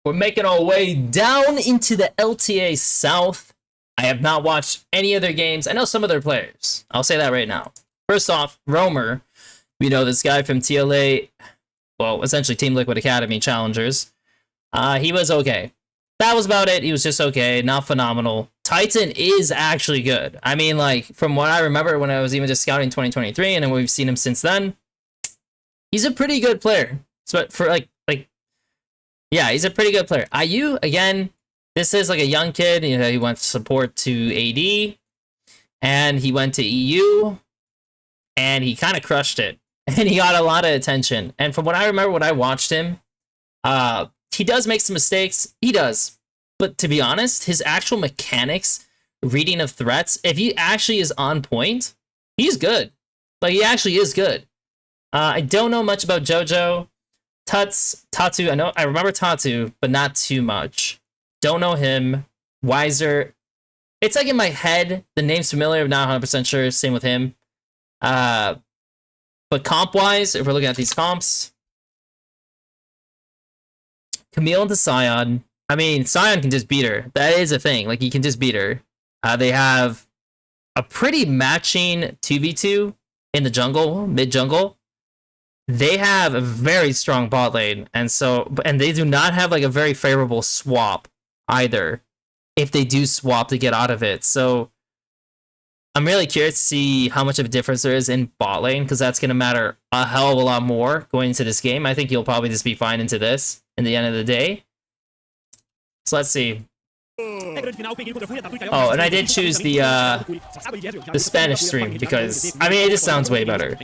we're making our way down into the LTA South. I have not watched any other games. I know some of their players. I'll say that right now. First off, Romer. We know this guy from TLA, well, essentially Team Liquid Academy Challengers. He was okay. That was about it. He was just okay, not phenomenal. Titan is actually good. I mean, like, from what I remember when I was even just scouting 2023, and then we've seen him since then, he's a pretty good player. So for yeah, he's a pretty good player. IU, again, this is like a young kid. You know, he went support to AD, and he went to EU, and he kind of crushed it. And he got a lot of attention. And from what I remember when I watched him, he does make some mistakes. He does. But to be honest, his actual mechanics, reading of threats, if he actually is on point, he's good. Like, he actually is good. I don't know much about JoJo. Tatu, I remember Tatu, but not too much. Don't know him. Wiser. It's like in my head, the name's familiar, I'm not 100% sure. Same with him. But comp-wise, if we're looking at these comps, Camille into Sion. I mean, Sion can just beat her. That is a thing. Like, he can just beat her. They have a pretty matching 2v2 in the jungle, mid-jungle. They have a very strong bot lane, and they do not have like a very favorable swap either. If they do swap to get out of it, so I'm really curious to see how much of a difference there is in bot lane, because that's going to matter a hell of a lot more going into this game. I think you'll probably just be fine into this in the end of the day. So let's see. Oh, and I did choose the Spanish stream because, I mean, it just sounds way better.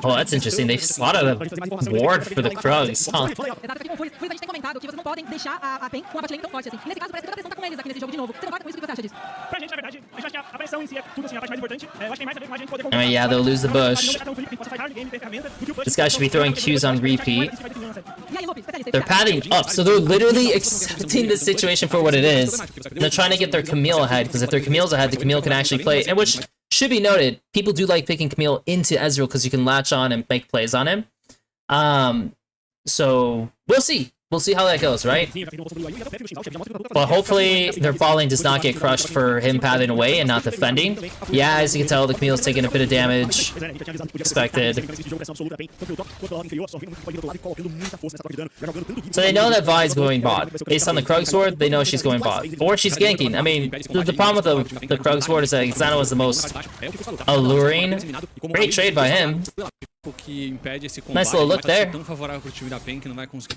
Oh, that's interesting. They slotted a ward for the Krugs, huh? I mean, yeah, they'll lose the bush. This guy should be throwing Qs on repeat. They're padding up, so they're literally accepting the situation for what it is. They're trying to get their Camille ahead, because if their Camille's ahead, the Camille can actually play. And which should be noted, people do like picking Camille into Ezreal because you can latch on and make plays on him. So we'll see. We'll see how that goes, right? But hopefully their bot lane does not get crushed for him pathing away and not defending. Yeah, as you can tell, the Camille's taking a bit of damage. Expected. So they know that Vi's going bot. Based on the Krug's ward, they know she's going bot. Or she's ganking. I mean, the problem with the Krug's ward is that Xana was the most alluring. Great trade by him. Nice little look there.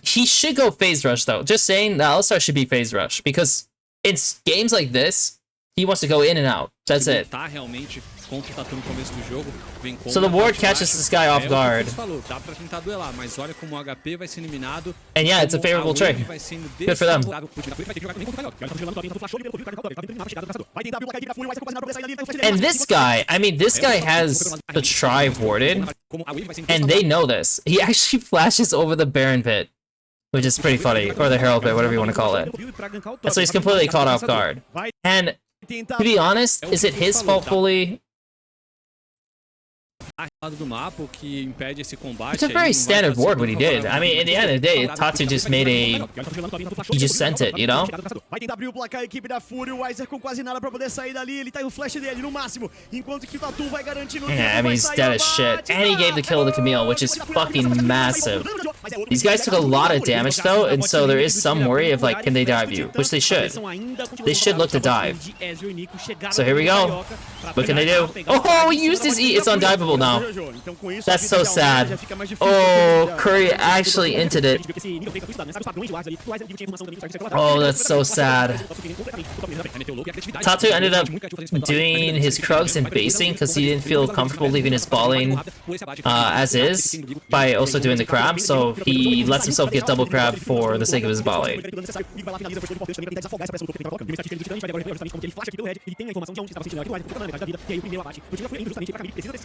He should go phase rush though. Just saying, the Alistar should be phase rush because in games like this, he wants to go in and out. That's it. So the ward catches this guy off guard. And yeah, it's a favorable trade. Good for them. And this guy, I mean, this guy has the Tri warded, and they know this. He actually flashes over the Baron pit, which is pretty funny, or the Herald pit, whatever you want to call it. And so he's completely caught off guard. And to be honest, is it his fault fully? It's a very standard ward what he did. I mean, in the end of the day, Tatu just made a... He just sent it, you know? Yeah, I mean, he's dead as shit. And he gave the kill to Camille, which is fucking massive. These guys took a lot of damage, though, and so there is some worry of, like, can they dive you? Which they should. They should look to dive. So here we go. What can they do? Oh, he used his E! It's undiveable now. That's so sad. Oh, Curry actually inted it. Oh, that's so sad. Tatu ended up doing his Krugs and basing because he didn't feel comfortable leaving his ball lane as is by also doing the crab, so he lets himself get double crab for the sake of his ball lane.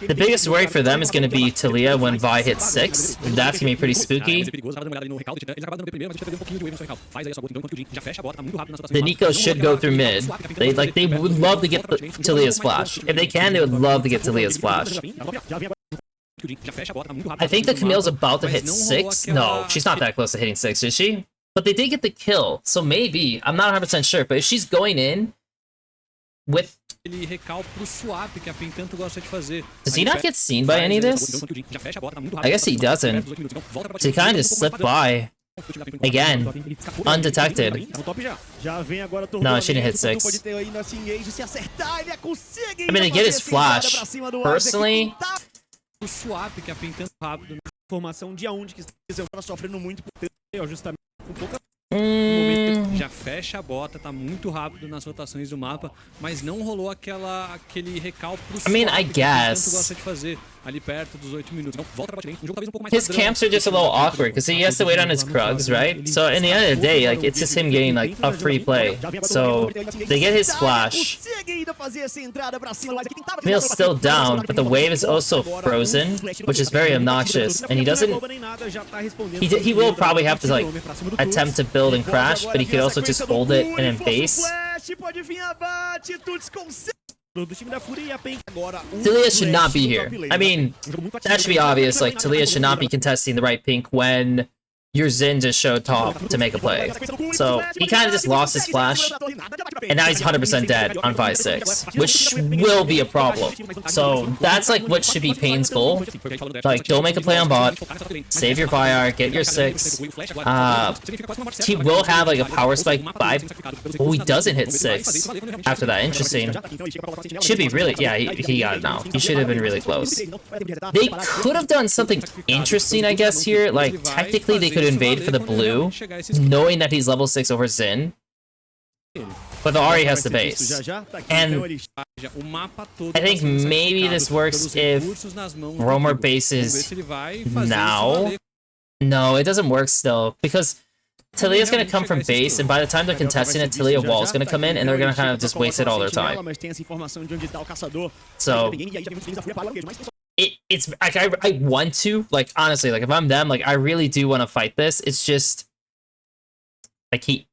The biggest worry for them is going to be Talia when Vi hits 6. That's going to be pretty spooky. The Nico should go through mid. They would love to get Talia's flash. If they can, they would love to get Talia's flash. I think the Camille's about to hit 6. No, she's not that close to hitting 6, is she? But they did get the kill, so maybe. I'm not 100% sure, but if she's going in with... Does he not get seen by any of this? I guess he doesn't. So he kind of just slipped by. Again, undetected. No, she didn't hit 6. I mean, they get his flash. Personally... Já fecha a bota, tá muito rápido nas rotações do mapa, mas não rolou aquele recall pro I mean, I guess. gosta de fazer ali perto dos 8 minutos. Então, volta pra bot lane, jogo talvez pouco mais his camps are just a little awkward because he has to wait on his Krugs, right? So in the end of the day, like it's just him getting like a free play. So they get his flash. Camille's still down, but the wave is also frozen, which is very obnoxious. And he doesn't. He will probably have to like attempt to build and crash, but he could also just hold it and then base. Talia should not be here. I mean, that should be obvious. Like, Talia should not be contesting the right pink when your Xin just showed top to make a play. So, he kind of just lost his flash, and now he's 100% dead on 5-6, which will be a problem. So, that's like what should be Pain's goal. Like, don't make a play on bot, save your Fire, get your 6. He will have like a power spike 5. Oh, he doesn't hit 6 after that. Interesting. Should be really, yeah, he got it now. He should have been really close. They could have done something interesting, I guess, here. Like, technically, they could invade for the blue, knowing that he's level 6 over Xin. But the Ahri has the base. And I think maybe this works if Roamer bases now. No, it doesn't work still, because Talia's gonna come from base, and by the time they're contesting it, Talia Wall's gonna come in, and they're gonna kind of just waste it all their time. So it's like I want to, like, honestly, like if I'm them, like I really do want to fight this. It's just like he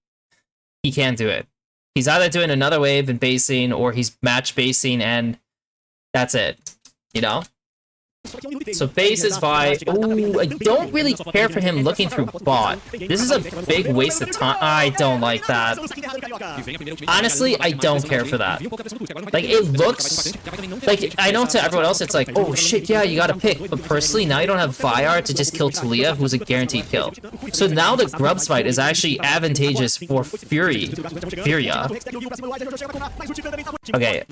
can't do it. He's either doing another wave and basing, or he's match basing, and that's it. You know? So base is Vi. Ooh, I don't really care for him looking through bot. This is a big waste of time. I don't like that. Honestly, I don't care for that. Like, it looks like, I know to everyone else it's like, oh shit, yeah, you gotta pick. But personally, now you don't have Vyar to just kill Talia, who's a guaranteed kill. So now the Grubs fight is actually advantageous for Furia. Okay.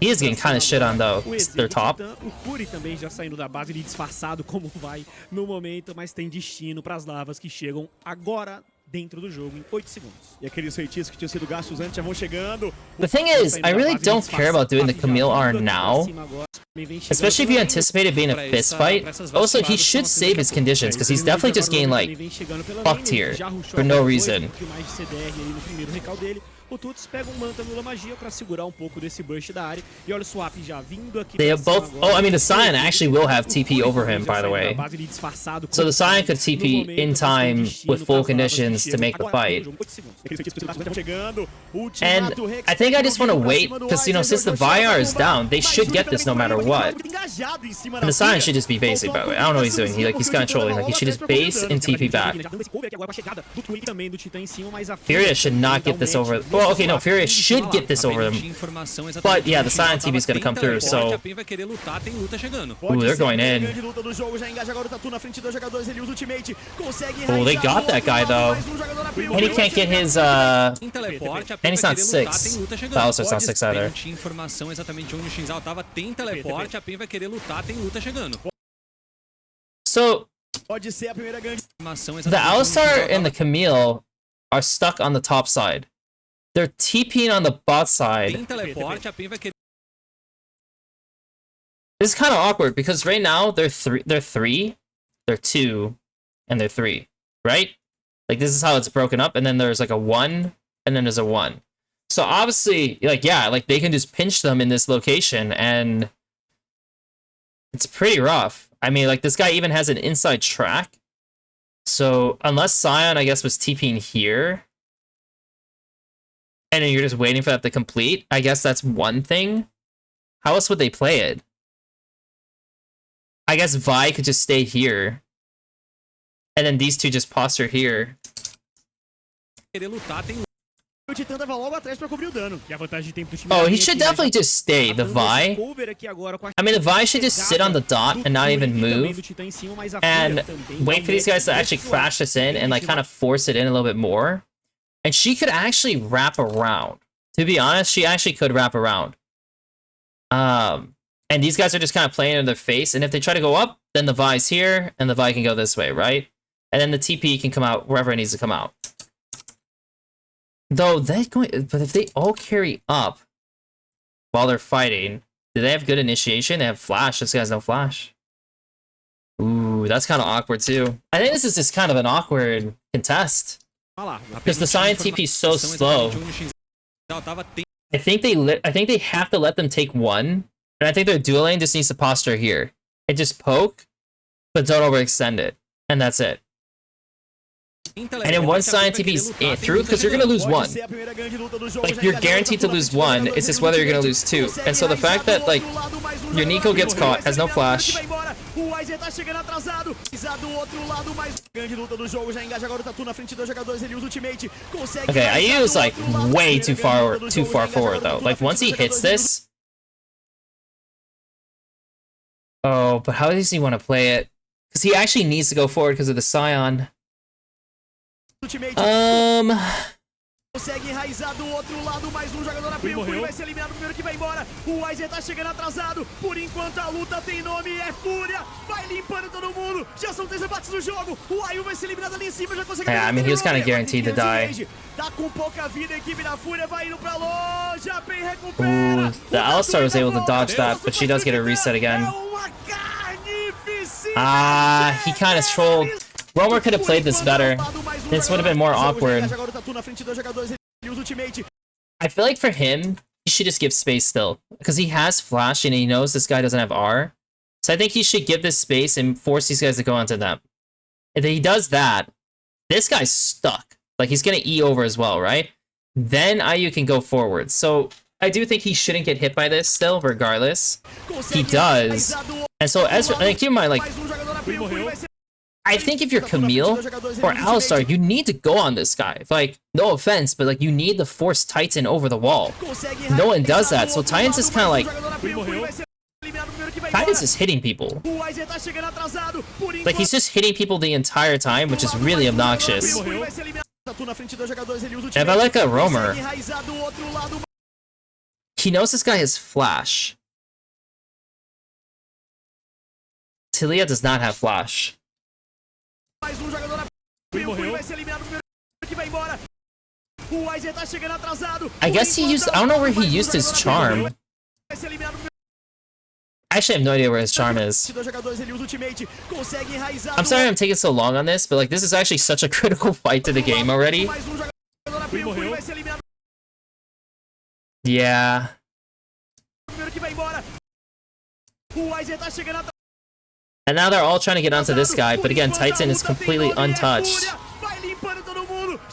He is getting kind of shit on though. They're top. O Curi também já saindo da base, ele disfarçado como vai no momento, mas tem destino para as lavas que chegam agora dentro do jogo em 8 segundos. E aqueles feitiços que tinham sido gastos antes já vão chegando. The thing is, I really don't care about doing the Camille R now. Especially if you anticipate it being a fist fight. Also, he should save his conditions, because he's definitely just getting, like, fucked here for no reason. O Tuts pega Manta Nula Magia pra segurar pouco desse burst da área. E olha o swap já vindo aqui. They have both. Oh, I mean, the Scion actually will have TP over him, by the way. So the Scion could TP in time with full conditions to make the fight. And I think I just want to wait, because, you know, since the Vyar is down, they should get this no matter what. And the Scion should just be basic, by the way. I don't know what he's doing. He's controlling. Like, he should just base and TP back. Furia should not get this over. Well, okay, no, Furia should get this over them. But yeah, the Scion TP is going to come through, so... Ooh, they're going in. Oh, they got that guy, though. And he can't get his, And he's not 6. Balastar's not 6 either. So... the Alistar and the Camille are stuck on the top side. They're TPing on the bot side. This is kind of awkward because right now they're 3, they're 2, and they're 3, right? Like, this is how it's broken up, and then there's like a 1, and then there's a 1. So obviously, like, yeah, like they can just pinch them in this location, and it's pretty rough. I mean, like, this guy even has an inside track. So unless Scion, I guess, was TPing here, and then you're just waiting for that to complete, I guess that's one thing. How else would they play it? I guess Vi could just stay here. And then these two just posture here. Querer lutar, tem O Titã tava logo atrás pra cobrir o dano. E a vantagem de tempo do time Oh, da he linha should aqui, definitely já just stay, tá the dando esse Vi. cover aqui agora com a I mean, the Vi should just sit on the dot and not even Fury e também move. do Titã em cima, mas a And Fúria também dá wait for these guys to actually crash this in and like kind of force it in a little bit more. And she could actually wrap around. To be honest, she actually could wrap around. And these guys are just kind of playing in their face. And if they try to go up, then the Vi's here and the Vi can go this way, right? And then the TP can come out wherever it needs to come out. Though they going, but if they all carry up while they're fighting, do they have good initiation? They have flash. This guy has no flash. Ooh, that's kind of awkward too. I think this is just kind of an awkward contest because the Scion TP is so slow. I think they have to let them take one, and I think their dueling just needs to posture here and just poke, but don't overextend it, and that's it. And then one Scion TP's through because you're gonna lose one. Like you're guaranteed to lose one. It's just whether you're gonna lose two. And so the fact that like your Nico gets caught, has no flash. Okay, IU is like way too far forward though. Like once he hits this. Oh, but how does he want to play it? Because he actually needs to go forward because of the Scion. Consegue enraizar do outro lado, mais um jogador na frente. O Fúria vai ser eliminado, o primeiro que vai embora. O Weiser tá chegando atrasado. Por enquanto a luta tem nome, é Fúria. Vai limpando todo mundo. Já são 3 empates no jogo. O Ayu vai ser eliminado ali em cima, já consegue. Yeah, I mean, he was kind of guaranteed to die. Tá com pouca vida, a equipe da Fúria vai indo pra longe. A PEN recupera. Ooh, the Alistar was able to dodge that, but she does get a reset again. Ah, he kind of trolled. Romer could have played this better. This would have been more awkward. I feel like for him, he should just give space still. Because he has flash and he knows this guy doesn't have R. So I think he should give this space and force these guys to go onto them. If he does that, this guy's stuck. Like he's going to E over as well, right? Then IU can go forward. So I do think he shouldn't get hit by this still, regardless. He does. And so Ezra, like, keep in mind, like, I think if you're Camille or Alistar, you need to go on this guy. Like, no offense, but like you need to force Titan over the wall. No one does that, so Titan's just kind of like... Titan's just hitting people. Like, he's just hitting people the entire time, which is really obnoxious. And if I like a Romer, he knows this guy has flash. Tilia does not have flash. I guess he used... I don't know where he used his charm. I actually have no idea where his charm is. I'm sorry I'm taking so long on this, but like this is actually such a critical fight to the game already. Yeah. And now they're all trying to get onto this guy, but again, Titan is completely untouched.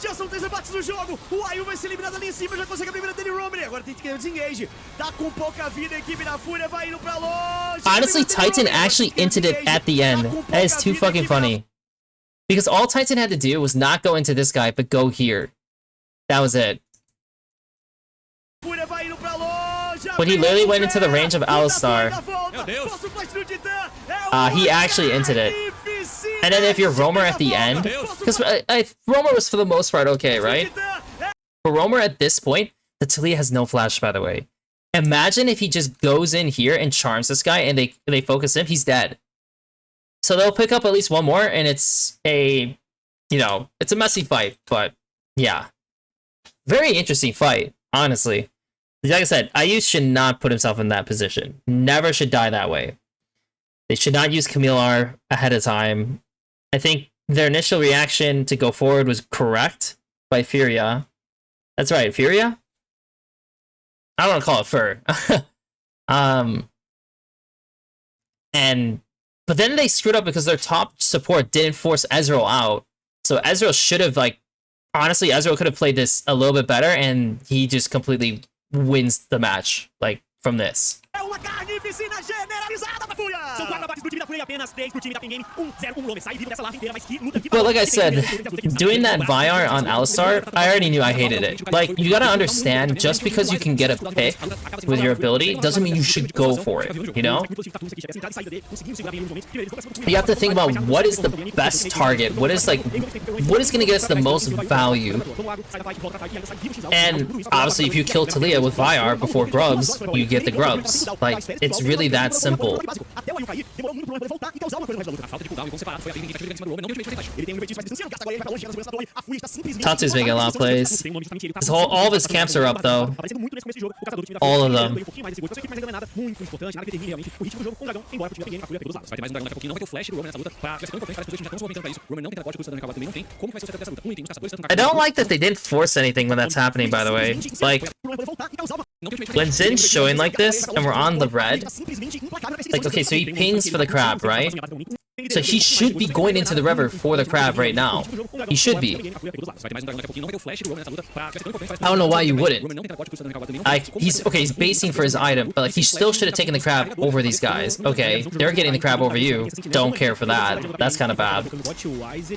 Já são 3 empates no jogo. O Ayu vai ser eliminado ali em cima, já consegue a primeira dele, Romer. Agora tem que ter o desengage. Tá com pouca vida, a equipe da Fúria vai indo pra longe. Honestly, Titan actually inted it at the end. That is too fucking funny. Because all Titan had to do was not go into this guy, but go here. That was it. But he literally went into the range of Alistar. He actually inted it. And then if you're Romer at the end, because Romer was for the most part okay, right? For Romer at this point, the Talia has no flash, by the way. Imagine if he just goes in here and charms this guy and they focus him, he's dead. So they'll pick up at least one more, and it's a, you know, it's a messy fight, but yeah. Very interesting fight, honestly. Like I said, IU should not put himself in that position. Never should die that way. They should not use Camille R ahead of time. I think their initial reaction to go forward was correct by Furia. That's right, Furia? I don't want to call it Fur. But then they screwed up because their top support didn't force Ezreal out. So Ezreal should have, like, honestly, Ezreal could have played this a little bit better, and he just completely wins the match, like, from this. São 4 abates pro time da Fúria e apenas 3 pro time da Pen Game. 1-0, o MSI vivo dessa lata inteira, mas que luta que... But like I said, doing that Vyar on Alistar, I already knew I hated it. Like, you gotta understand, just because you can get a pick with your ability doesn't mean you should go for it, you know? You have to think about what is the best target, what is gonna get us the most value. And obviously if you kill Taliyah with Vyar before Grubs, you get the Grubs. Like, it's really that simple. Tatsu's making a lot of plays. All of his camps are up though. All of them. I don't like that they didn't force anything when that's happening, by the way. Like, when Zin's showing like this and we're on the red, like, okay, so he pings for the crab, right? So he should be going into the river for the crab right now. He should be. I don't know why you wouldn't. He's basing for his item, but like he still should have taken the crab over these guys. Okay, they're getting the crab over you. Don't care for that. That's kind of bad.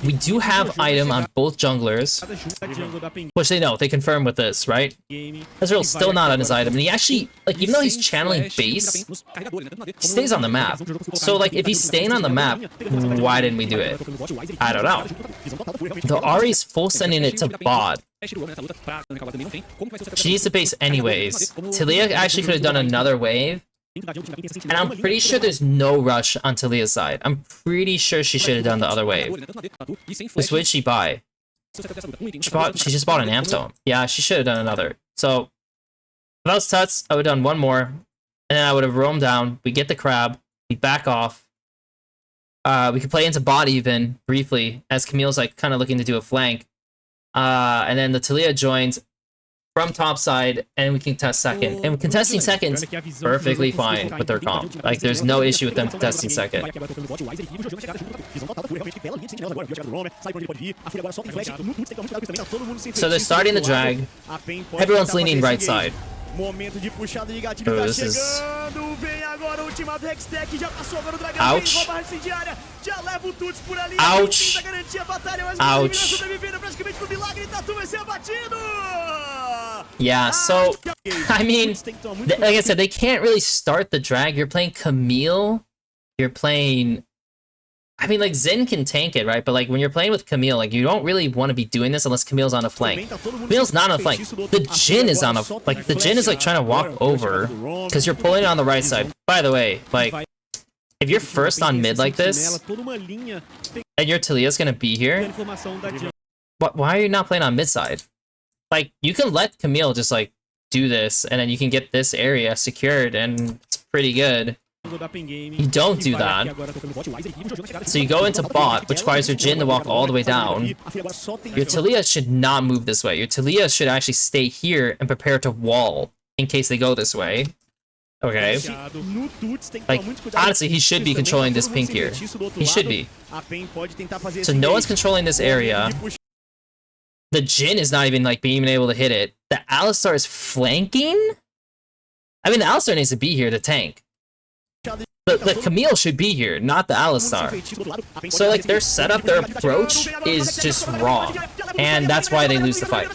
We do have item on both junglers, which they know. They confirm with this, right? Ezreal's still not on his item, and he actually, like, even though he's channeling base, he stays on the map. So like if he's staying on the map, why didn't we do it? I don't know. The Ahri's full sending it to bot. She needs to base anyways. Taliyah actually could have done another wave. And I'm pretty sure there's no rush on Taliyah's side. I'm pretty sure she should have done the other wave. Which did she buy? She just bought an amp tome. Yeah, she should have done another. So, if I was Tuts, I would have done one more. And then I would have roamed down. We get the crab. We back off. We could play into bot even, briefly, as Camille's like kind of looking to do a flank. And then the Taliyah joins from top side, and we can test second. And contesting second's perfectly fine with their comp. Like, there's no issue with them contesting second. So they're starting the drag. Everyone's leaning right side. Momento de puxada de gatilho, tá chegando, vem agora o ultimado Hextech, já passou agora o dragão, vem rouba incendiária, já leva o Tuts por ali, Ouch. garantia a batalha, mas Ouch. sobrevivendo praticamente no milagre, Tatu vai ser abatido! Yeah, so, I mean, like I said, they can't really start the drag. You're playing Camille, you're playing... I mean, like, Zen can tank it, right? But, like, when you're playing with Camille, like, you don't really want to be doing this unless Camille's on a flank. Camille's not on a flank. The Jhin is on a... Like, the Jhin is, like, trying to walk over because you're pulling it on the right side. By the way, like, if you're first on mid like this, and your Taliyah's gonna be here, why are you not playing on mid side? Like, you can let Camille just, like, do this, and then you can get this area secured, and it's pretty good. You don't do that. So you go into bot, which requires your Jhin to walk all the way down. Your Taliyah should not move this way. Your Taliyah should actually stay here and prepare to wall in case they go this way. Okay. Like, honestly, he should be controlling this pink here. He should be. So no one's controlling this area. The Jhin is not even, like, being able to hit it. The Alistar is flanking? I mean, the Alistar needs to be here to tank. The Camille should be here, not the Alistar. So, like, their setup, their approach is just wrong. And that's why they lose the fight.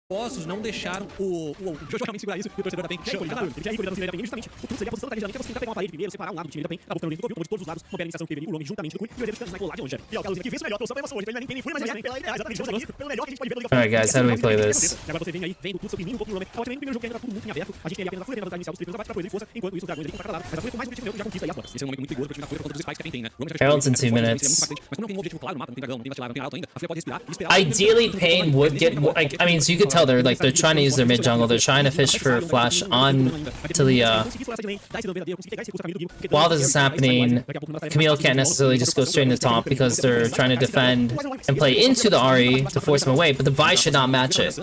Postos não deixaram o Jojo realmente segurar isso e o torcedor da PEN chegou ele queria ir da justamente o Tuts seria a posição da região que você tentar pegar uma parede primeiro, separar um lado do time da PEN, acabou ficando livre onde todos os lados couberam a iniciação que teve o Romy juntamente com o Cui e o Sniper lá de longe. E ó, o Carlos aqui fez o melhor pelo sua emoção hoje, ele nem tem nem fúria, mas exatamente pelo melhor que a gente pode ver do Alright guys, how do we play this? Agora você vem aí, vem do Tuts, opinindo um pouco no Romy, também no primeiro jogo que ainda tá tudo muito em aberto, a gente tem ali apenas a fúria da inicial dos triplos abates pra poder força, enquanto isso o Dragões ali com cada lado, mas a fúria com mais objetivo já conquista aí as botas. Esse é um momento muito perigoso pro time da fúria por conta dos spikes que a PEN tem, né? Herald's in 2 minutes. Mas quando não tem um objetivo claro no mapa, não tem dragão, não tem vacilar, não tem alto ainda, a fúria pode respirar e esperar. Ideally, Pain would get, like, I mean, so you could tell they're trying to use their mid jungle. They're trying to fish for flash on Taliyah. While this is happening, Camille can't necessarily just go straight into top because they're trying to defend and play into the Ahri to force him away, but the Vi should not match it.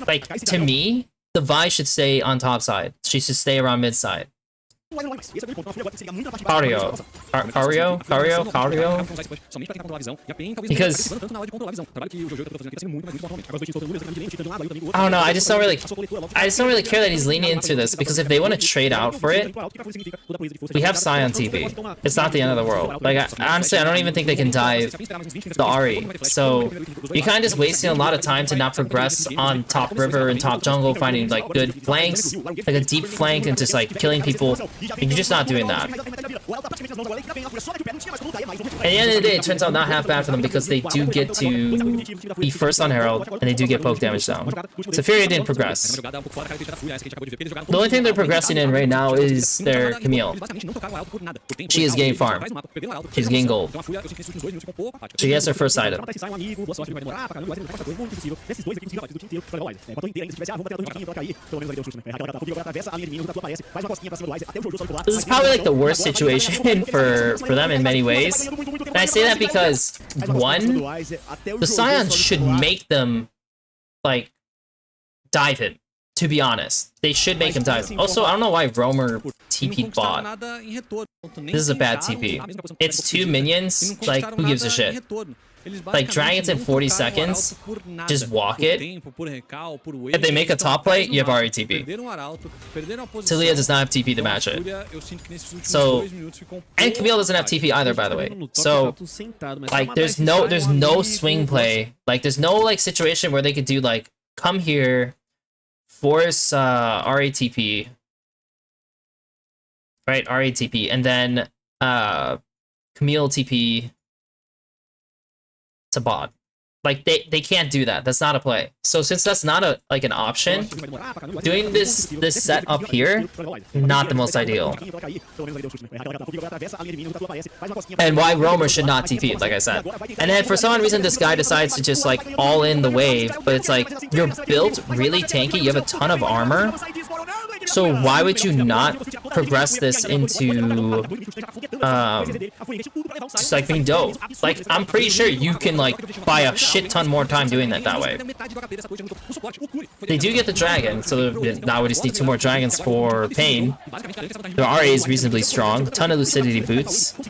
Like, to me, the Vi should stay on top side. She should stay around mid side. Cario. Because I don't know, I just don't really care that he's leaning into this, because if they want to trade out for it, we have Psy on TV. It's not the end of the world. Like, honestly, I don't even think they can dive the Ahri. So you're kind of just wasting a lot of time to not progress on top river and top jungle, finding like good flanks, like a deep flank, and just like killing people. You're just not doing that. At the end of the day, it turns out not half bad for them, because they do get to be first on Herald, and they do get poke damage down. So Furia didn't progress. The only thing they're progressing in right now is their Camille. She is getting farm. She's getting gold. She gets her first item. This is probably like the worst situation for them in many ways. And I say that because, one, the Scions should make them, like, dive him, to be honest. They should make him dive him. Also, I don't know why Roamer TP'd bot. This is a bad TP. It's 2 minions, like, who gives a shit? Like, dragons in 40 seconds, just walk it. If they make a top play, you have already TP. Talia does not have TP to match it. So, and Camille doesn't have TP either, by the way. So, like, there's no swing play. Like, there's no, like, situation where they could do, like, come here, force RATP, right? RATP, and then Camille TP to bot. Like, they can't do that. That's not a play. So since that's not an option, doing this set up here, not the most ideal. And why Roamer should not TP, like I said. And then for some reason this guy decides to just like all in the wave, but it's like, you're built really tanky, you have a ton of armor. So why would you not progress this into just like being dope? Like, I'm pretty sure you can like buy a shit ton more time doing that way. They do get the dragon, so now we just need 2 more dragons for Pain. Their RA is reasonably strong, ton of lucidity boots. I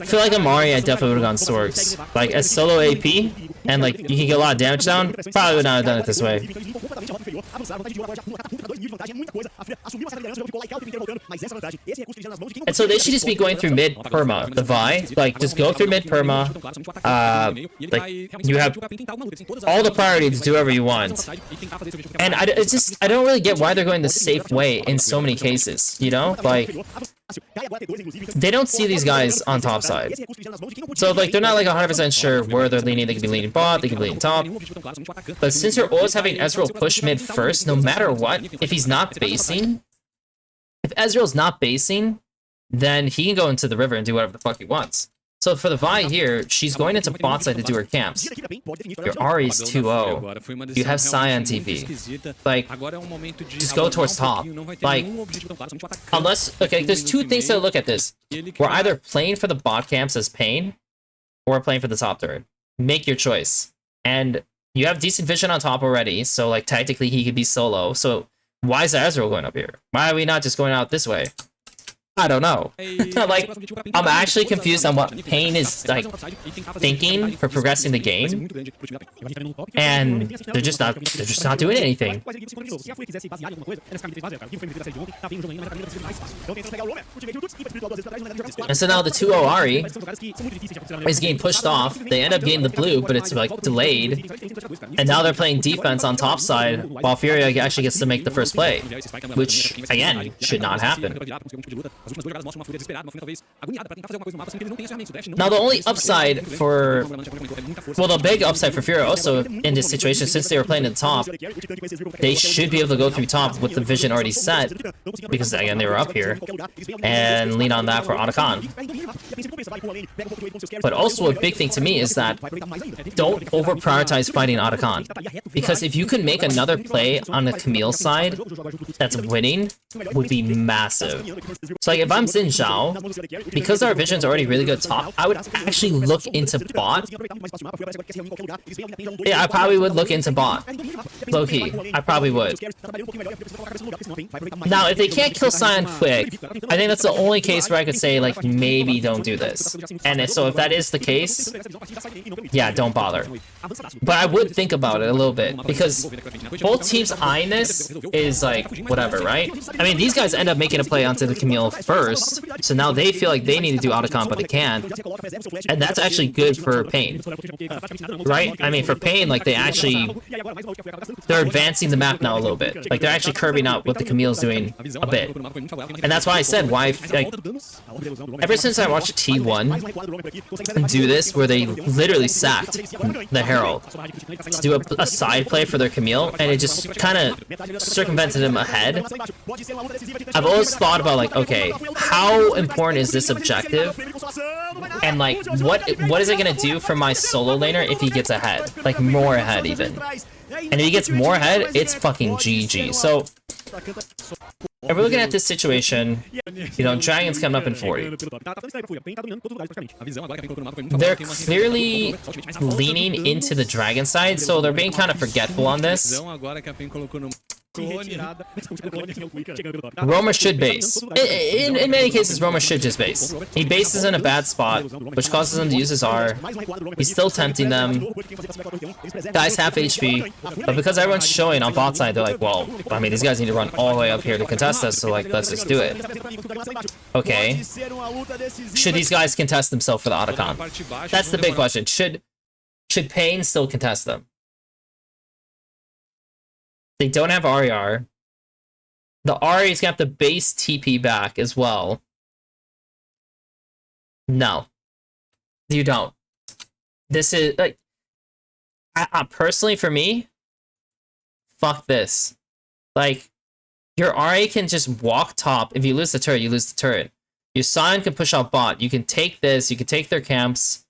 feel like Amari, I definitely would have gone Storks. Like, as solo AP, and like you can get a lot of damage down, probably would not have done it this way. And so they should just be going through mid perma, the Vi. Like, just go through mid perma. Like, you have all the priority to do whatever you want. And I don't really get why they're going the safe way in so many cases, you know? Like, they don't see these guys on top side. So, like, they're not, like, 100% sure where they're leaning. They could be leaning bot, they could be leaning top. But since you're always having Ezreal push mid first, no matter what, if he's not basing, if Ezreal's not basing, then he can go into the river and do whatever the fuck he wants. So for the Vi here, she's going into bot side to do her camps. Your Ahri's 2-0. You have Psy on TP. Like, just go towards top. Like, unless... Okay, there's 2 things to look at this. We're either playing for the bot camps as Pain, or we're playing for the top turret. Make your choice. And you have decent vision on top already, so, like, tactically he could be solo. So why is Ezreal going up here? Why are we not just going out this way? I don't know. Like, I'm actually confused on what Pain is, like, thinking for progressing the game. And they're just not doing anything. And so now the 2-0 Ahri is getting pushed off. They end up getting the blue, but it's, like, delayed. And now they're playing defense on top side, while Furia actually gets to make the first play. Which, again, should not happen. Now the only upside for... Well, the big upside for Furia also in this situation, since they were playing at top, they should be able to go through top with the vision already set, because again, they were up here, and lean on that for Otacon. But also a big thing to me is that don't over-prioritize fighting Otacon, because if you can make another play on the Camille side that's winning, would be massive. So like if I'm Xin Zhao, because our vision's already really good top, I would actually look into bot. Yeah, I probably would look into bot. Low-key, I probably would. Now, if they can't kill Sion quick, I think that's the only case where I could say, like, maybe don't do this. And so if that is the case, yeah, don't bother. But I would think about it a little bit, because both teams eyeing this is, like, whatever, right? I mean, these guys end up making a play onto the Camille first, so now they feel like they need to do auto-comp, but they can't. And that's actually good for Pain, right? I mean, for Pain, like, they're advancing the map now a little bit. Like, they're actually curving out what the Camille's doing a bit. And that's why I said, why, like, ever since I watched T1 do this, where they literally sacked the Herald to do a side play for their Camille, and it just kind of circumvented him ahead. I've always thought about, like, okay, how important is this objective? And, like, what is it going to do for my solo laner if he gets ahead? Like, more ahead, even. And if he gets more ahead, it's fucking GG. So, if we're looking at this situation, you know, Dragon's coming up in 40. They're clearly leaning into the Dragon side, so they're being kind of forgetful on this. Roma should base. In many cases, Roma should just base. He bases in a bad spot, which causes him to use his R. He's still tempting them. Guys half HP, but because everyone's showing on bot side, they're like, well, I mean, these guys need to run all the way up here to contest us, so like, let's just do it. Okay. Should these guys contest themselves for the autocon? That's the big question. Should Pain still contest them? They don't have RER. The Ari's gonna have to base TP back as well. No. You don't. This is, like... personally, for me, fuck this. Like, your RA can just walk top. If you lose the turret, you lose the turret. Your Sion can push out bot. You can take this, you can take their camps,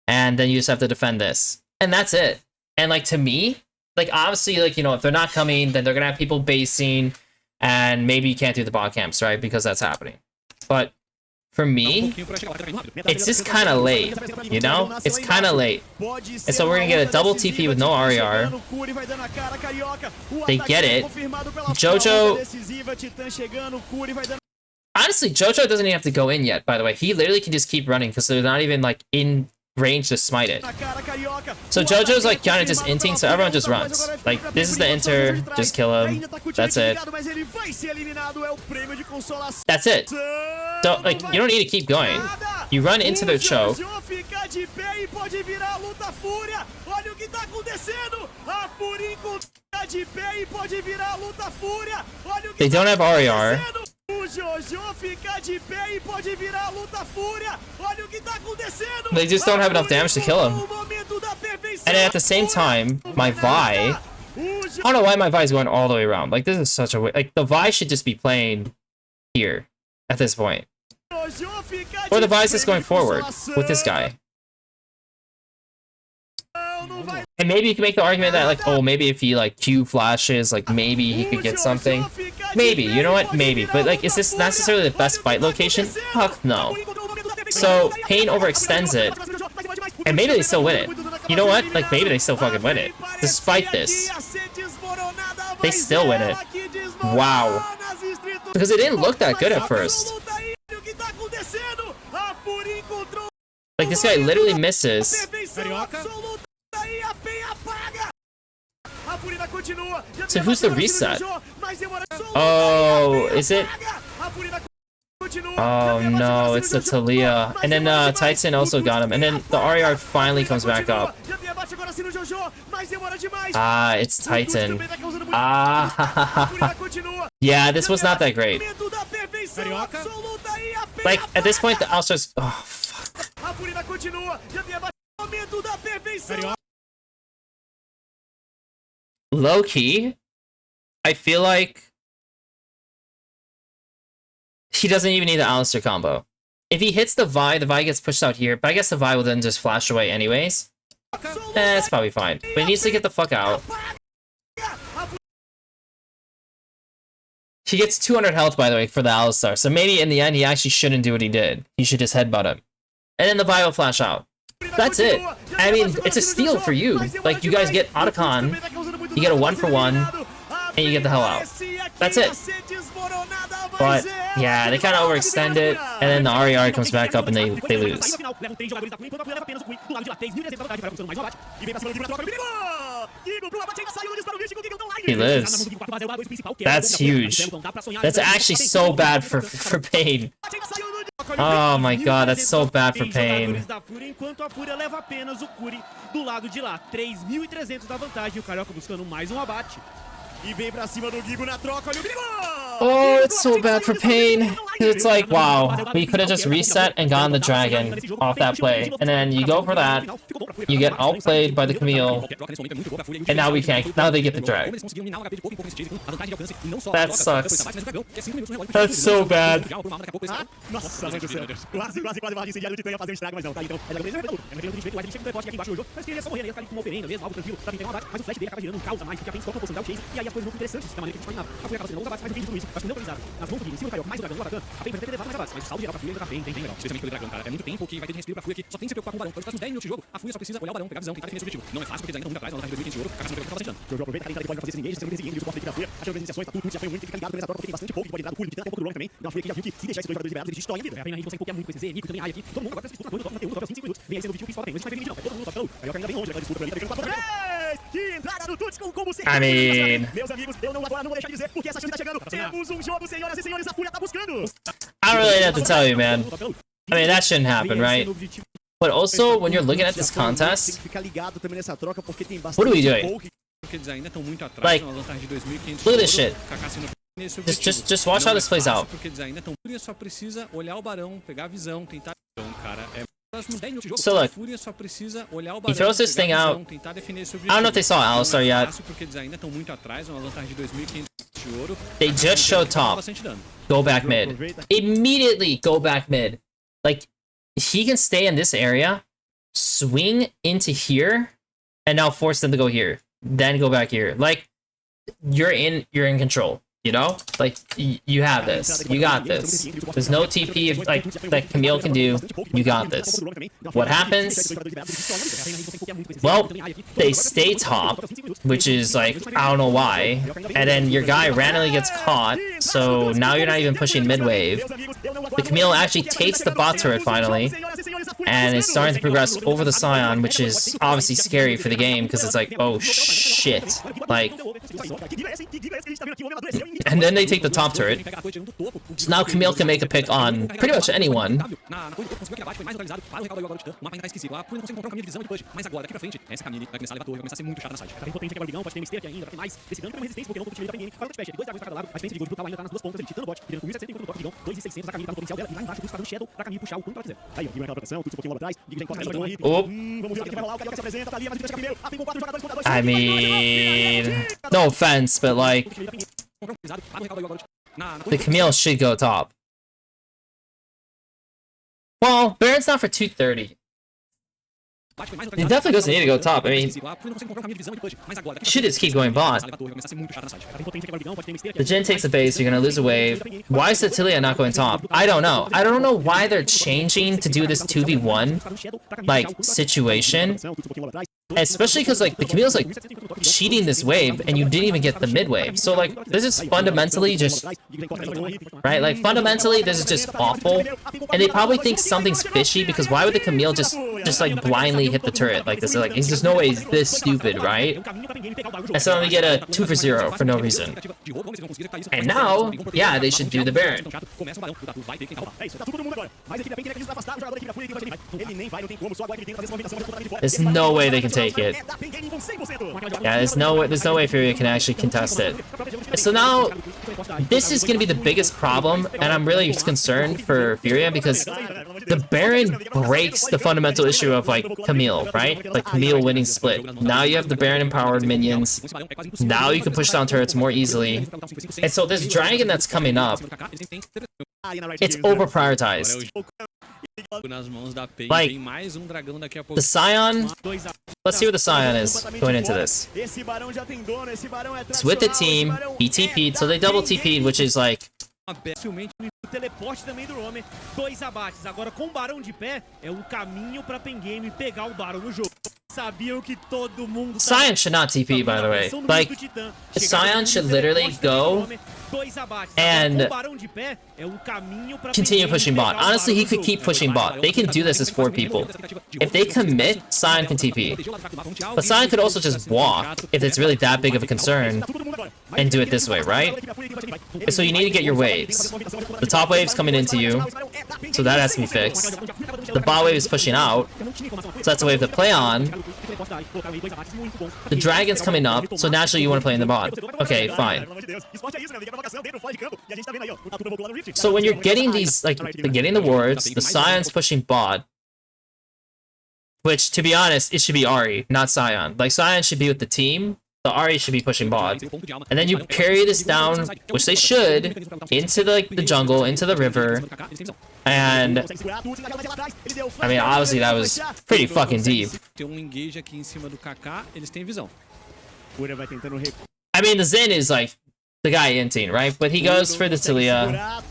and then you just have to defend this. And that's it. And, like, to me... Like, obviously, like, you know, if they're not coming, then they're gonna have people basing, and maybe you can't do the bot camps, right? Because that's happening. But for me, it's just kind of late, you know? It's kind of late. And so we're gonna get a double TP with no RER. They get it. Jojo... Honestly, Jojo doesn't even have to go in yet, by the way. He literally can just keep running, because they're not even, like, in range to smite it. So Jojo's like kind of just inting, so everyone just runs. Like, this is the enter, just kill him. That's it. That's it. So, like, you don't need to keep going. You run into their choke. They don't have RER. They just don't have enough damage to kill him. And at the same time, my Vi... I don't know why my Vi is going all the way around. Like, this is such a way... Like, the Vi should just be playing here at this point. Or the Vi is just going forward with this guy. And maybe you can make the argument that, like, oh, maybe if he, like, Q flashes, like, maybe he could get something. Maybe, you know what? Maybe. But, like, is this necessarily the best fight location? Fuck no. So, Pain overextends it, and maybe they still win it. You know what? Like, maybe they still fucking win it. Despite this. They still win it. Wow. Because it didn't look that good at first. Like, this guy literally misses. So who's the reset? Oh, is it? Oh no, it's the Talia. And then Titan also got him. And then the RER finally comes back up. Ah, it's Titan. Ah, yeah, this was not that great. Like, at this point, the Alstars... Oh, fuck. Low-key, I feel like he doesn't even need the Alistair combo. If he hits the Vi gets pushed out here, but I guess the Vi will then just flash away anyways. It's probably fine. But he needs to get the fuck out. He gets 200 health, by the way, for the Alistar. So maybe in the end, he actually shouldn't do what he did. He should just headbutt him. And then the Vi will flash out. That's it. I mean, it's a steal for you. Like, you guys get Otacon, you get a 1-for-1, and you get the hell out. That's it. But, yeah, they kind of overextend it, and then the RER comes back up and they lose. He lives. That's huge. That's actually so bad for Pain. Oh my god, that's so bad for Pain. Enquanto a Fúria leva apenas o Curi do lado de lá. 3.300 da vantagem. O Carioca buscando mais um abate. E vem pra cima do Gigo na troca. Olha o Gigo! Oh, it's so bad for Pain. It's like, wow, we could have just reset and gotten the dragon off that play. And then you go for that, you get outplayed by the Camille, and now we can't. Now they get the drag. That sucks. That's so bad. Nossa, mãe do céu. Quase bala de incendiário de Titã ia fazer um estrago, mas não. Tá aí, então. É o chega do aqui embaixo do jogo. Mas que ele ia só morrer, ele ia ficar ali com uma operenda mesmo, algo tranquilo, pra vir pegar um abate. Mas o flash dele acaba girando um caos a mais, porque a Pain só proporcionar o chase. E aí as coisas não ficam interessantes da maneira que a gente imaginava. A Fúria acaba sendo outro abate, mas o Pain de tudo isso. Acho que neutralizado. Nas mãos do Gigo, em cima do Carioca, mais o dragão, o Atacante. A Pain pode ter levado mais abates, mas o saldo geral pra Fúria ainda tá bem legal. Especialmente pelo dragão, cara. É muito tempo que vai ter de respiro pra Fúria que só tem que se preocupar com o Barão. Pelos próximos 10 minutos de jogo, a Fúria só precisa olhar o Barão, pegar a visão, tentar definir esse objetivo. Não é fácil, porque eles ainda estão muito atrás, ela tá de 2020 de ouro, a caça não vai bastante dano. O jogo aproveita, ele pode fazer esse engage, sendo resiliente, o suporte da Fúria, achando as iniciações, tá tudo, já foi muito, tem que ficar ligado nessa troca, porque tem bastante pouco, pode entrar do Curi, tem um pouco do Long também. Então a Fúria que já viu que se deixar esses dois jogadores liberados, eles destroem a vida. A Pain ainda consegue pokear muito com esse Z, Nico também, aqui. Todo mundo agora tá se disputando, top 1, top 5 minutos. Vem aí sendo o objetivo principal da Pain, mas não vai vir não, é todo mundo top 1. Carioca ainda bem longe, vai disputa por ali, tá deixando o 4. Que entrada do Tuts como sempre. I mean, meus amigos, eu não vou deixar de dizer, porque essa chance tá chegando. Temos um jogo, senhoras e senhores, a Fúria tá buscando. I don't really have to tell you, man. I mean, that shouldn't happen, right? But also, when you're looking at this contest, what are we doing? Like, look at this shit. Just watch how this plays out. So look, he throws this thing out. I don't know if they saw Alistar yet. They just showed top. Go back mid. Immediately go back mid. Like, he can stay in this area, swing into here, and now force them to go here. Then go back here. Like, you're in control. You know, like you have this. You got this. There's no TP like that Camille can do. You got this. What happens? Well, they stay top, which is like I don't know why. And then your guy randomly gets caught, so now you're not even pushing mid wave. The Camille actually takes the bot turret finally, and is starting to progress over the Scion, which is obviously scary for the game because it's like, oh shit, like. And then they take the top turret. So now Camille can make a pick on pretty much anyone. Oh. I mean, no offense, but like, the Camille should go top. Well, Baron's not for 230. He definitely doesn't need to go top. I mean, should just keep going bot. The Jhin takes the base, you're gonna lose a wave. Why is Cecilia not going top? I don't know. I don't know why they're changing to do this 2v1 like situation. Especially because like the Camille's like cheating this wave and you didn't even get the mid wave. So like this is fundamentally just right, like fundamentally this is just awful. And they probably think something's fishy because why would the Camille just like blindly hit the turret like this? They're like, there's no way he's this stupid, right? And so they get a 2 for 0 for no reason. And now, yeah, they should do the Baron. There's no way they can take it. Yeah, there's no way Furia can actually contest it. So now, this is going to be the biggest problem, and I'm really concerned for Furia because the Baron breaks the fundamental issue of like Camille, right? Like Camille winning split. Now you have the Baron empowered minions. Now you can push down turrets more easily. And so this dragon that's coming up, it's over prioritized. Nas mãos da Pen, Like, vem mais dragão daqui a pouco. the Scion, Dois a- let's see what the Scion is going into this. Esse barão já tem dono, esse barão é It's with the team, he TP'd, so they double TP'd, which is like, Facilmente O teleporte também do Romer, 2 abates. Agora com o barão de pé, é um caminho pra Pen Game pegar o barão no jogo. Sabiam que todo mundo... Scion should not TP, by the way. Like, the Scion should literally go and continue pushing bot. Honestly, he could keep pushing bot. They can do this as 4 people. If they commit, Scion can TP. But Scion could also just walk, if it's really that big of a concern, and do it this way, right? So you need to get your waves. The top wave's coming into you, so that has to be fixed. The bot wave is pushing out, so that's a wave to play on. The dragon's coming up, so naturally you want to play in the bot. Okay, fine. So when you're getting these, like, getting the wards, the Scion's pushing bot, which, to be honest, it should be Ahri, not Scion. Like, Scion should be with the team, the Ahri should be pushing bot. And then you carry this down, which they should, into the jungle, into the river. And, I mean, obviously that was pretty fucking deep. Tem engage aqui em cima do Kaká, eles têm visão. I mean, the Zen is like the guy inting, right? But he goes for the Tilia.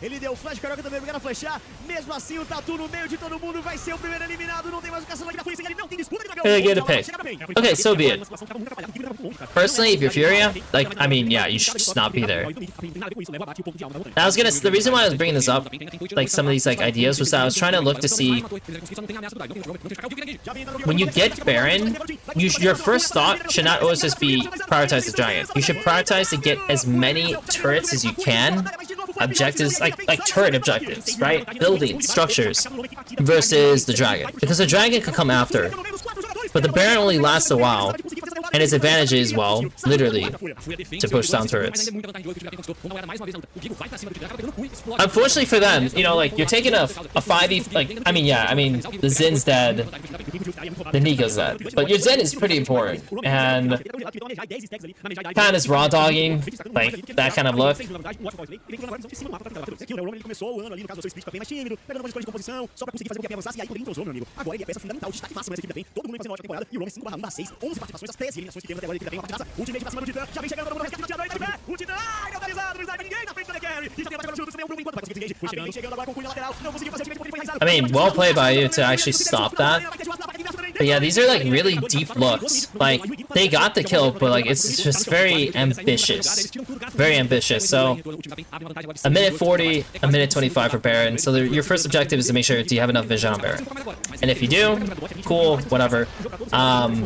Ele deu flash, o Carioca também vai flashar. Mesmo assim, o Tatu no meio de todo mundo vai ser o primeiro eliminado. Não tem mais o caçador da polícia, ele não tem disputa. They get a pick. Okay, so be it. Personally, if you're Furia, like, I mean, yeah, you should just not be there. I was gonna, the reason why I was bringing this up, like some of these like ideas, was that I was trying to look to see when you get Baron, your first thought should not always just be prioritize the Dragon. You should prioritize to get as many turrets as you can. Objectives, like turret objectives, right? Building structures versus the dragon, because the dragon could come after, but the Baron only lasts a while, and its advantage is, well, literally to push down turrets. Unfortunately for them, you know, like, you're taking a 5e, like, I mean, yeah, I mean, the Zen's dead, the Niko's dead, but your Zen is pretty important, and kind of raw dogging, like, that kind of look. I mean, well played by you to actually stop that. But yeah, these are like really deep looks. Like, they got the kill, but like, it's just very ambitious. Very ambitious. So, a minute 40, a minute 25 for Baron. So your first objective is to make sure, do you have enough vision on Baron? And if you do, cool, whatever.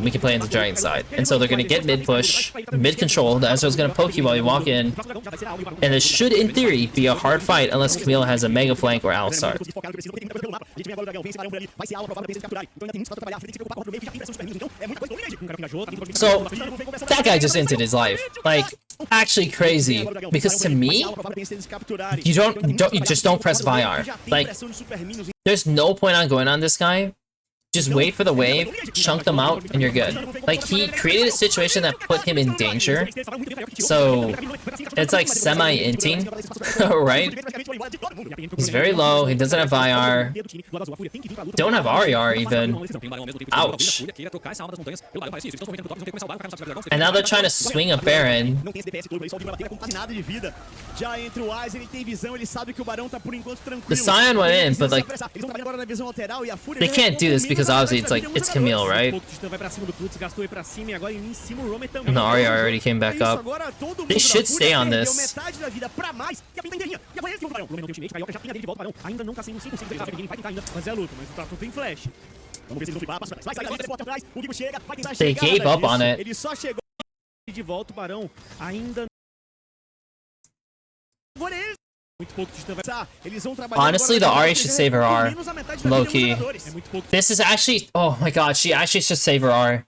We can play into Dragon side. And so they're gonna get mid push, mid control. The Ezreal's gonna poke you while you walk in. And it should, in theory, be a hard fight unless Camille has a mega flank or Alistar. So that guy just ended his life. Like, actually crazy. Because to me, you just don't press VIR. Like, there's no point on going on this guy. Just wait for the wave, chunk them out, and you're good. Like, he created a situation that put him in danger. So, it's like semi-inting, right? He's very low, he doesn't have IR. Don't have RER even. Ouch. And now they're trying to swing a Baron. The Scion went in, but like, they can't do this because obviously it's like, it's Camille, right? And the RER already came back up. They should stay on this. They gave up on it. Honestly, the Ahri should save her R. Low-key. This is actually... Oh my god, she actually should save her R.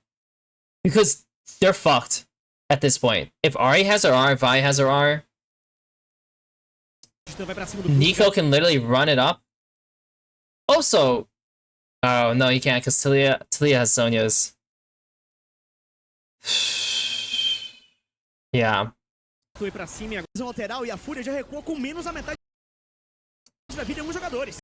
Because they're fucked at this point. If Ahri has her R, Vi has her R, Nico can literally run it up. Also... Oh, no, you can't, because Talia has Sonya's. Yeah. da vida em alguns jogadores.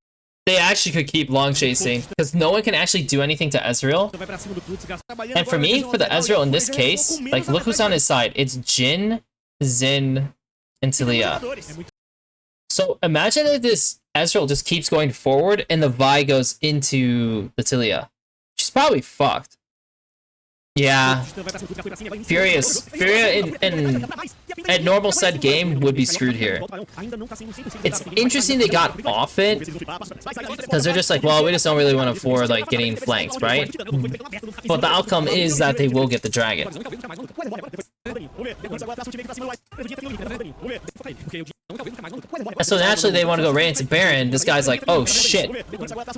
They actually could keep long chasing because no one can actually do anything to Ezreal. Vai pra cima do Tuts, trabalhando And for agora me, na for the lateral, Ezreal in e this foi case, com menos like look who's on his side. It's Jhin, Xin, and Talia. jogadores. So imagine if this Ezreal just keeps going forward and the Vi goes into the Talia. She's probably fucked. Yeah. Furious. Furia in at normal set game would be screwed here. It's interesting they got off it because they're just like, well, we just don't really want to afford like getting flanked, right? But the outcome is that they will get the dragon. So naturally they want to go right into Baron. This guy's like, oh shit,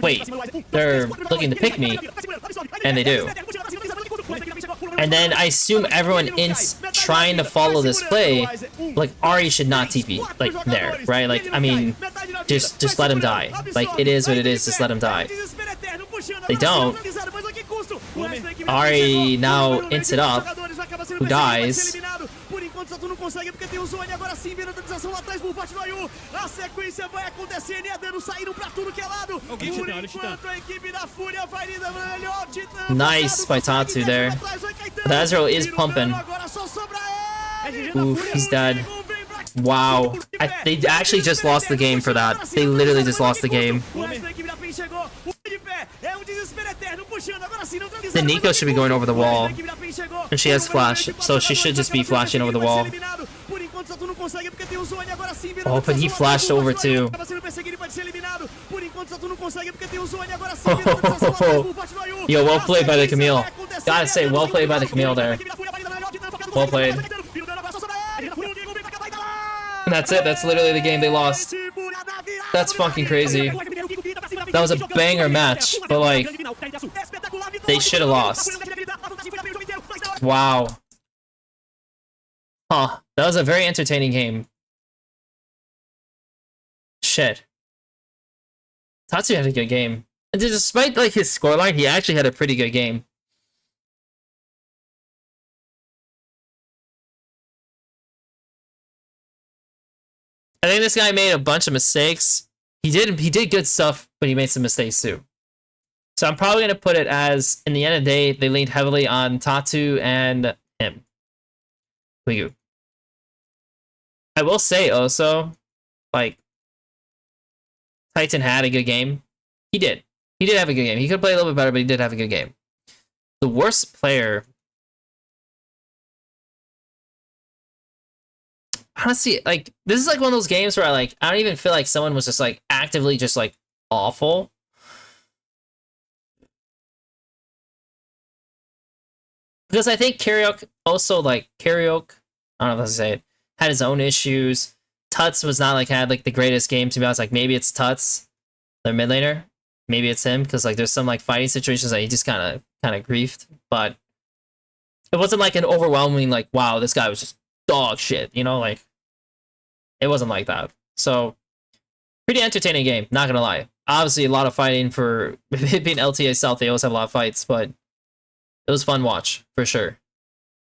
wait, they're looking to pick me, and they do. And then I assume everyone in's trying to follow this play, like Ahri should not TP, like there, right? Like, I mean, just let him die. Like, it is what it is, just let him die. They don't. Ahri now ints it up, who dies. Por enquanto, Saturno não consegue porque tem o Zone. Agora sim, vendo a transição lá atrás por parte do Ayu. A sequência vai acontecer. E a dano saindo pra tudo que é lado. Por enquanto, a equipe da Fúria vai lidar melhor. Nice by Tatu there. The Ezreal is pumping. Oof, he's dead. Wow. They actually just lost the game for that. They literally just lost the game. The Nico should be going over the wall. And she has flash, so she should just be flashing over the wall. Oh, but he flashed over too. Yo, well played by the Camille. Gotta say, well played by the Camille there. Well played. And that's it. That's literally the game they lost. That's fucking crazy. That was a banger match, but like, they should have lost. Wow. Huh. That was a very entertaining game. Shit. Tatsu had a good game. And despite like his scoreline, he actually had a pretty good game. I think this guy made a bunch of mistakes. He did good stuff, but he made some mistakes too. So I'm probably gonna put it as, in the end of the day, they leaned heavily on Tatu and him. Wigu. I will say also, like, Titan had a good game. He did. He did have a good game. He could play a little bit better, but he did have a good game. The worst player, honestly, like, this is like one of those games where I don't even feel like someone was just like actively just like awful. Because I think Karaoke also, like, Karaoke, I don't know how to say it, had his own issues. Tuts was not like had like the greatest game, to be honest. Like, maybe it's Tuts, their mid laner. Maybe it's him, because like there's some like fighting situations that he just kind of griefed. But it wasn't like an overwhelming like, wow, this guy was just dog shit, you know, like, it wasn't like that. So pretty entertaining game, not gonna lie. Obviously a lot of fighting for it being LTA South. They always have a lot of fights, but it was fun watch for sure.